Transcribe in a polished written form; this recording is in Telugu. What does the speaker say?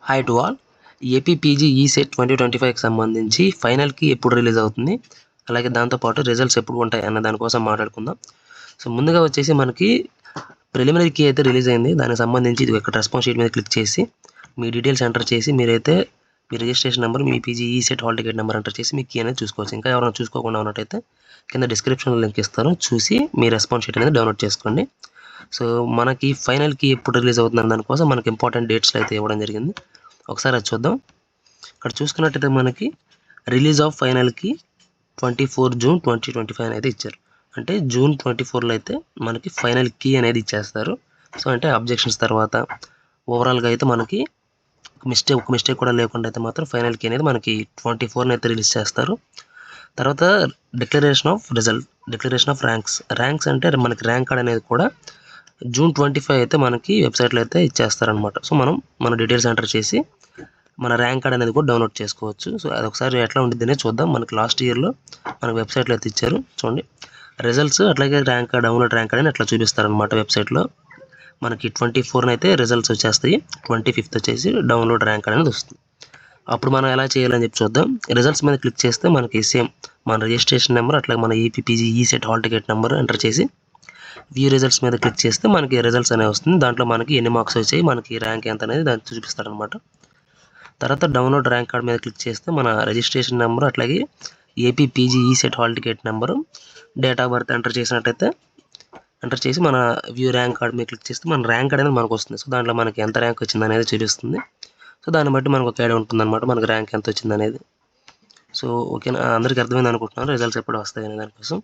Hi to all. APPG ECET 2025కి సంబంధించి ఫైనల్కి ఎప్పుడు రిలీజ్ అవుతుంది, అలాగే దాంతోపాటు రిజల్ట్స్ ఎప్పుడు ఉంటాయి అన్న దానికోసం మాట్లాడుకుందాం. సో ముందుగా వచ్చేసి మనకి ప్రిలిమినరీ కీ అయితే రిలీజ్ అయింది. దానికి సంబంధించి ఇది ఇక్కడ రెస్పాన్స్ షీట్ మీద క్లిక్ చేసి మీ డీటెయిల్స్ ఎంటర్ చేసి మీరైతే మీ రిజిస్ట్రేషన్ నెంబర్, మీ PG ECET hall ticket number enter చేసి మీ కీ అనేది చూసుకోవచ్చు. ఇంకా ఎవరైనా చూసుకోకుండా ఉన్నట్టయితే కింద డిస్క్రిప్షన్లో లింక్ ఇస్తాను, చూసి మీ రెస్పాన్స్ షీట్ అనేది డౌన్లోడ్ చేసుకోండి. సో మనకి ఫైనల్కి ఎప్పుడు రిలీజ్ అవుతుందని దానికోసం మనకి ఇంపార్టెంట్ డేట్స్లో అయితే ఇవ్వడం జరిగింది. ఒకసారి అది చూద్దాం. ఇక్కడ చూసుకున్నట్టయితే మనకి రిలీజ్ ఆఫ్ ఫైనల్కి 24 జూన్ 2025 అనేది ఇచ్చారు. అంటే జూన్ 24లో అయితే మనకి ఫైనల్ కీ అనేది ఇచ్చేస్తారు. సో అంటే అబ్జెక్షన్స్ తర్వాత ఓవరాల్గా అయితే మనకి ఒక మిస్టేక్ కూడా లేకుండా అయితే మాత్రం ఫైనల్ కీ అనేది మనకి 24న అయితే రిలీజ్ చేస్తారు. తర్వాత డిక్లరేషన్ ఆఫ్ ర్యాంక్స్ అంటే మనకి ర్యాంక్ కార్డ్ అనేది కూడా జూన్ 25 అయితే మనకి వెబ్సైట్లో అయితే ఇచ్చేస్తారనమాట. సో మనం మన డీటెయిల్స్ ఎంటర్ చేసి మన ర్యాంక్ కార్డ్ అనేది కూడా డౌన్లోడ్ చేసుకోవచ్చు. సో అది ఒకసారి ఎట్లా ఉంటుందనే చూద్దాం. మనకి లాస్ట్ ఇయర్లో మనకి వెబ్సైట్లో అయితే ఇచ్చారు చూడండి. రిజల్ట్స్ అట్లాగే డౌన్లోడ్ ర్యాంక్ కార్డ్ అని అట్లా చూపిస్తారనమాట వెబ్సైట్లో. మనకి 24న అయితే రిజల్ట్స్ వచ్చేస్తాయి, 25th వచ్చేసి డౌన్లోడ్ ర్యాంక్ కార్డ్ అనేది వస్తుంది. అప్పుడు మనం ఎలా చేయాలని చెప్పి చూద్దాం. రిజల్ట్స్ మీద క్లిక్ చేస్తే మనకి సేమ్ మన రిజిస్ట్రేషన్ నెంబర్ అట్లాగే మన APPG ECET hall ticket number enter చేసి వ్యూ రిజల్ట్స్ మీద క్లిక్ చేస్తే మనకి రిజల్ట్స్ అనేవి వస్తుంది. దాంట్లో మనకి ఎన్ని మార్క్స్ వచ్చాయి, మనకి ర్యాంక్ ఎంత అనేది దాన్ని చూపిస్తారనమాట. తర్వాత డౌన్లోడ్ ర్యాంక్ కార్డ్ మీద క్లిక్ చేస్తే మన రిజిస్ట్రేషన్ నెంబర్ అట్లాగే APPG ECET hall ticket number, date of birth enter చేసి మన వ్యూ ర్యాంక్ కార్డ్ మీద క్లిక్ చేస్తే మన ర్యాంక్ అనేది మనకు వస్తుంది. సో దాంట్లో మనకి ఎంత ర్యాంక్ వచ్చింది అనేది చూపిస్తుంది. సో దాన్ని బట్టి మనకు ఒక ఐడియా ఉంటుందన్నమాట మనకు ర్యాంక్ ఎంత వచ్చింది అనేది. సో ఓకేనా, అందరికీ అర్థమైంది అనుకుంటున్నాను రిజల్ట్స్ ఎప్పుడు వస్తాయి అనే దానికోసం.